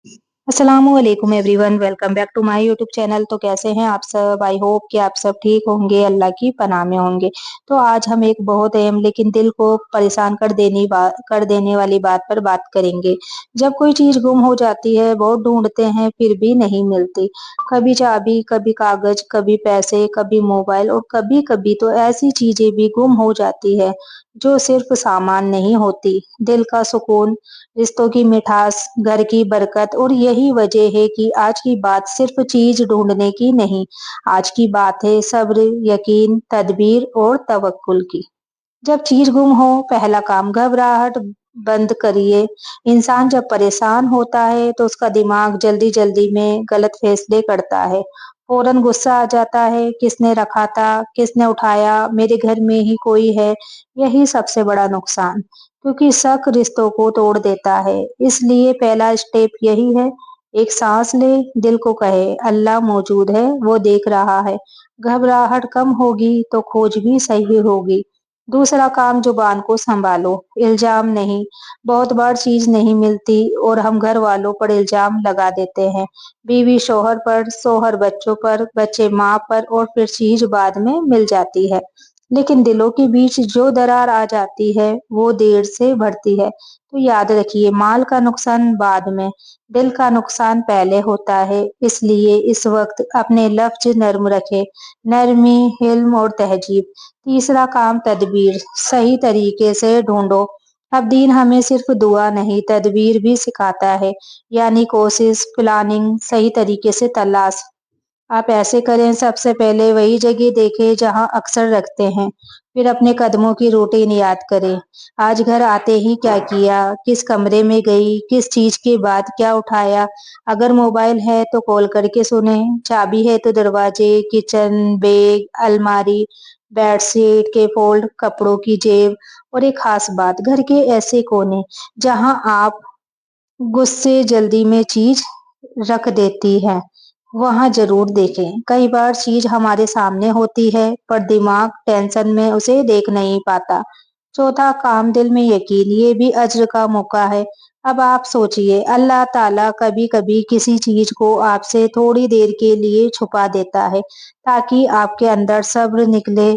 अस्सलामुअलैकुम everyone, welcome back to my YouTube channel. तो कैसे हैं आप सब? आई होप कि आप सब ठीक होंगे, अल्लाह की पनाह में होंगे। तो आज हम एक बहुत अहम लेकिन दिल को परेशान कर देने वाली बात पर बात करेंगे। जब कोई चीज गुम हो जाती है, बहुत ढूंढते हैं फिर भी नहीं मिलती। कभी चाबी, कभी कागज, कभी पैसे, कभी मोबाइल और कभी कभी तो ऐसी चीजें भी गुम हो जाती है जो सिर्फ सामान नहीं होती, दिल का सुकून, रिश्तों की मिठास, घर की बरकत। और यही वजह है कि आज की बात सिर्फ चीज ढूंढने की नहीं, आज की बात है सब्र, यकीन, तदबीर और तवक्कुल की। जब चीज गुम हो, पहला काम घबराहट बंद करिए। इंसान जब परेशान होता है तो उसका दिमाग जल्दी जल्दी में गलत फैसले करता है। फौरन गुस्सा आ जाता है, किसने रखा था, किसने उठाया, मेरे घर में ही कोई है। यही सबसे बड़ा नुकसान, क्योंकि शक रिश्तों को तोड़ देता है। इसलिए पहला स्टेप यही है, एक सांस ले, दिल को कहे अल्लाह मौजूद है, वो देख रहा है। घबराहट कम होगी तो खोज भी सही होगी। दूसरा काम, जुबान को संभालो, इल्जाम नहीं। बहुत बार चीज नहीं मिलती और हम घर वालों पर इल्जाम लगा देते हैं। बीवी शोहर पर, शोहर बच्चों पर, बच्चे माँ पर और फिर चीज बाद में मिल जाती है। लेकिन दिलों के बीच जो दरार आ जाती है वो देर से बढ़ती है। तो याद रखिए, माल का नुकसान बाद में, दिल का नुकसान पहले होता है। इसलिए इस वक्त अपने लफ्ज नर्म रखे, नरमी, हिल्म और तहजीब। तीसरा काम, तदबीर, सही तरीके से ढूंढो। अब दीन हमें सिर्फ दुआ नहीं, तदबीर भी सिखाता है, यानी कोशिश, प्लानिंग, सही तरीके से तलाश। आप ऐसे करें, सबसे पहले वही जगह देखें जहां अक्सर रखते हैं, फिर अपने कदमों की रूटीन याद करें। आज घर आते ही क्या किया, किस कमरे में गई, किस चीज के बाद क्या उठाया। अगर मोबाइल है तो कॉल करके सुने, चाबी है तो दरवाजे, किचन, बैग, अलमारी, बेडशीट के फोल्ड, कपड़ों की जेब। और एक खास बात, घर के ऐसे कोने जहां आप गुस्से जल्दी में चीज रख देती है, वहां जरूर देखें। कई बार चीज हमारे सामने होती है पर दिमाग टेंशन में उसे देख नहीं पाता। चौथा काम, दिल में यकीन, ये भी अज्र का मौका है। अब आप सोचिए, अल्लाह ताला कभी कभी किसी चीज को आपसे थोड़ी देर के लिए छुपा देता है ताकि आपके अंदर सब्र निकले।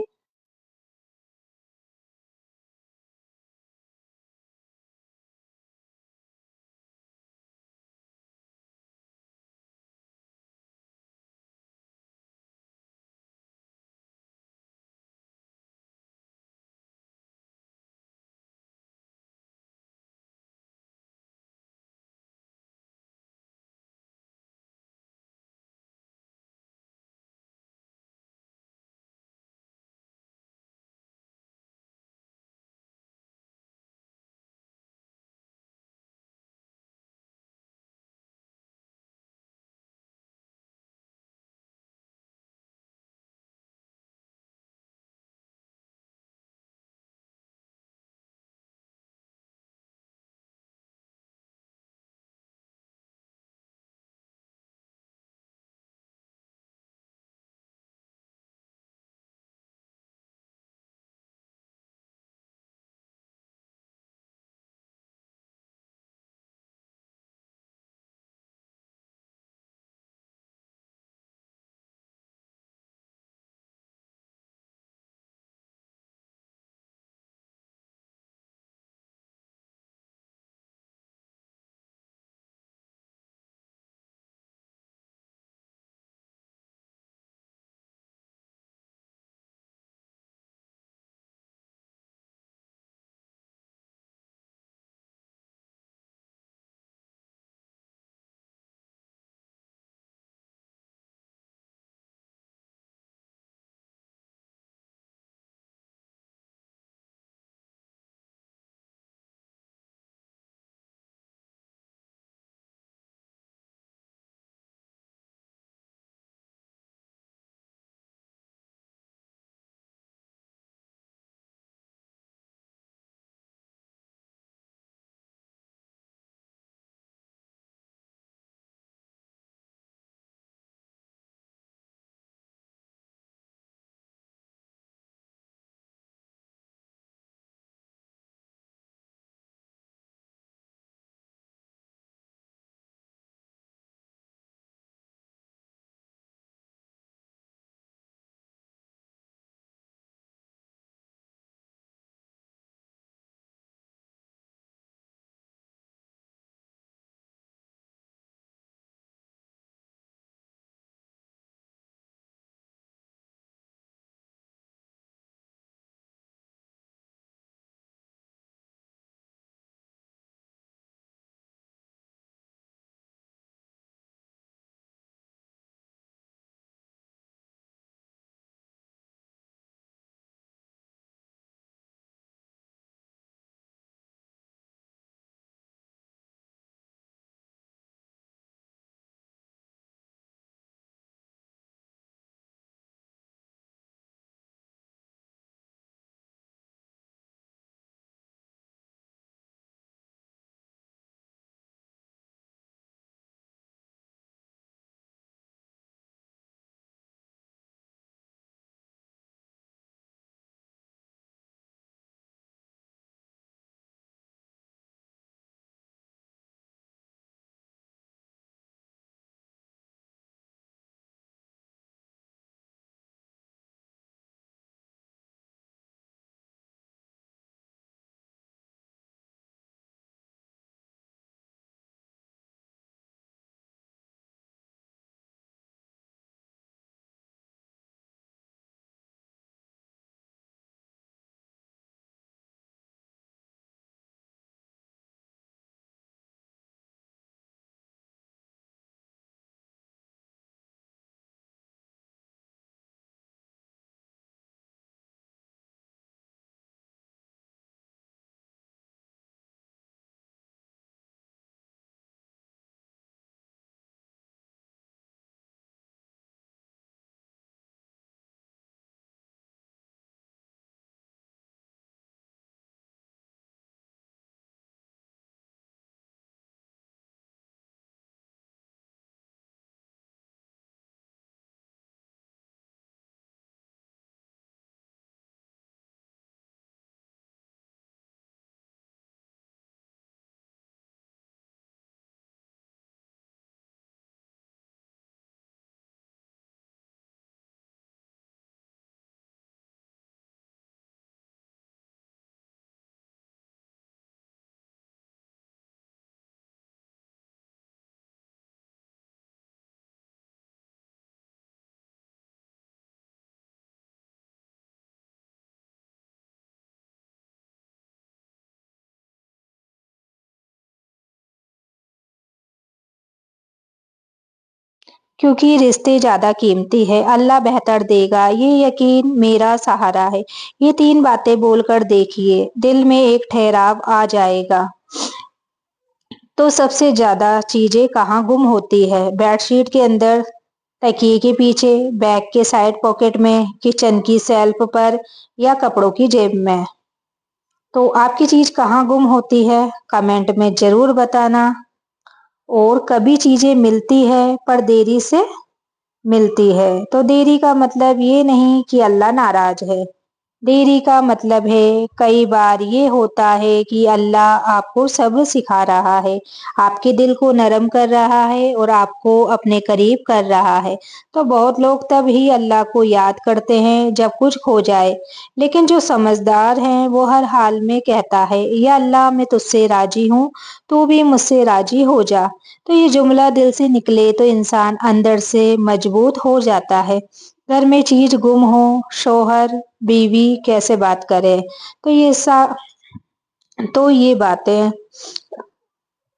क्योंकि रिश्ते ज्यादा कीमती है। अल्लाह बेहतर देगा, ये यकीन मेरा सहारा है। ये 3 बातें बोलकर देखिए, दिल में एक ठहराव आ जाएगा। तो सबसे ज्यादा चीजें कहाँ गुम होती है? बेडशीट के अंदर, तकिए के पीछे, बैग के साइड पॉकेट में, किचन की शेल्फ पर या कपड़ों की जेब में। तो आपकी चीज कहाँ गुम होती है? कमेंट में जरूर बताना। और कभी चीजें मिलती है पर देरी से मिलती है। तो देरी का मतलब ये नहीं कि अल्लाह नाराज है। देरी का मतलब है कई बार ये होता है कि अल्लाह आपको सब्र सिखा रहा है, आपके दिल को नरम कर रहा है और आपको अपने करीब कर रहा है। तो बहुत लोग तब ही अल्लाह को याद करते हैं जब कुछ खो जाए, लेकिन जो समझदार हैं वो हर हाल में कहता है, या अल्लाह मैं तुझसे राजी हूँ, तू भी मुझसे राजी हो जा। तो ये जुमला दिल से निकले तो इंसान अंदर से मजबूत हो जाता है। घर में चीज गुम हो, शौहर बीवी कैसे बात करे? तो ये बातें,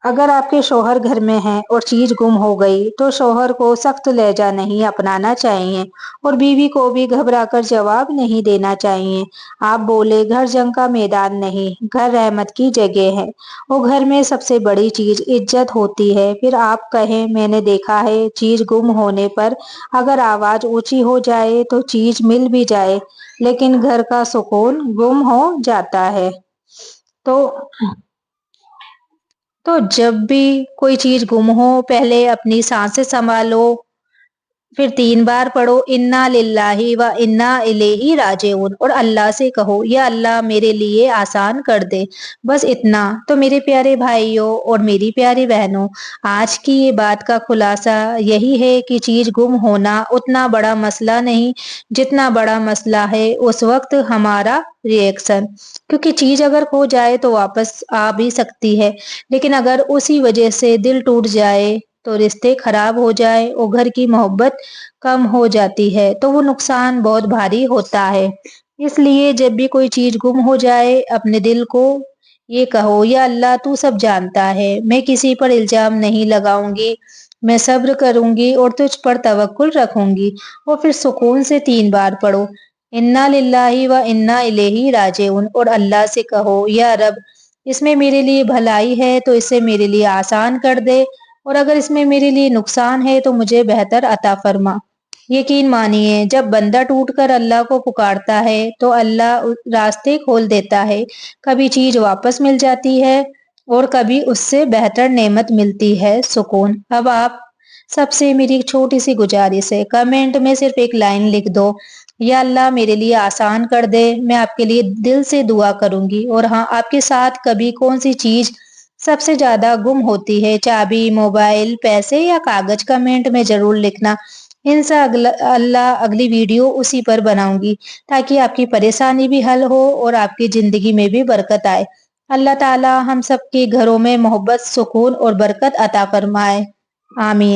अगर आपके शौहर घर में हैं और चीज गुम हो गई तो शौहर को सख्त लहजा नहीं अपनाना चाहिए और बीवी को भी घबराकर जवाब नहीं देना चाहिए। आप बोले घर जंग का मैदान नहीं, घर रहमत की जगह है। और घर में सबसे बड़ी चीज इज्जत होती है। फिर आप कहें मैंने देखा है चीज गुम होने पर अगर आवाज ऊंची हो जाए तो चीज मिल भी जाए, लेकिन घर का सुकून गुम हो जाता है। तो जब भी कोई चीज गुम हो, पहले अपनी सांसें संभालो, फिर 3 बार पढ़ो इन्ना लिल्लाही व इन्ना इलैहि राजिऊन और अल्लाह से कहो या अल्लाह मेरे लिए आसान कर दे। बस इतना। तो मेरे प्यारे भाइयों और मेरी प्यारी बहनों, आज की ये बात का खुलासा यही है कि चीज गुम होना उतना बड़ा मसला नहीं जितना बड़ा मसला है उस वक्त हमारा रिएक्शन। क्योंकि चीज अगर खो जाए तो वापस आ भी सकती है, लेकिन अगर उसी वजह से दिल टूट जाए, तो रिश्ते खराब हो जाए और घर की मोहब्बत कम हो जाती है, तो वो नुकसान बहुत भारी होता है। इसलिए जब भी कोई चीज गुम हो जाए, अपने दिल को ये कहो या अल्लाह तू सब जानता है, मैं किसी पर इल्जाम नहीं लगाऊंगी, मैं सब्र करूंगी और तुझ पर तवक्कुल रखूंगी। और फिर सुकून से 3 बार पढ़ो इन्ना लिल्लाही व इन्ना इलैहि राजिऊन और अल्लाह से कहो या रब इसमें मेरे लिए भलाई है तो इसे मेरे लिए आसान कर दे, और अगर इसमें मेरे लिए नुकसान है तो मुझे बेहतर अता फरमा। यकीन मानिए जब बंदा टूटकर अल्लाह को पुकारता है तो अल्लाह रास्ते खोल देता है। कभी चीज वापस मिल जाती है और कभी उससे बेहतर नेमत मिलती है, सुकून। अब आप सबसे मेरी एक छोटी सी गुजारिश है, कमेंट में सिर्फ एक लाइन लिख दो, या अल्लाह मेरे लिए आसान कर दे। मैं आपके लिए दिल से दुआ करूंगी। और हाँ, आपके साथ कभी कौन सी चीज सबसे ज्यादा गुम होती है? चाबी, मोबाइल, पैसे या कागज? कमेंट में जरूर लिखना। अल्लाह अगली वीडियो उसी पर बनाऊंगी, ताकि आपकी परेशानी भी हल हो और आपकी जिंदगी में भी बरकत आए। अल्लाह ताला हम सबके घरों में मोहब्बत, सुकून और बरकत अता फरमाए। आमीन।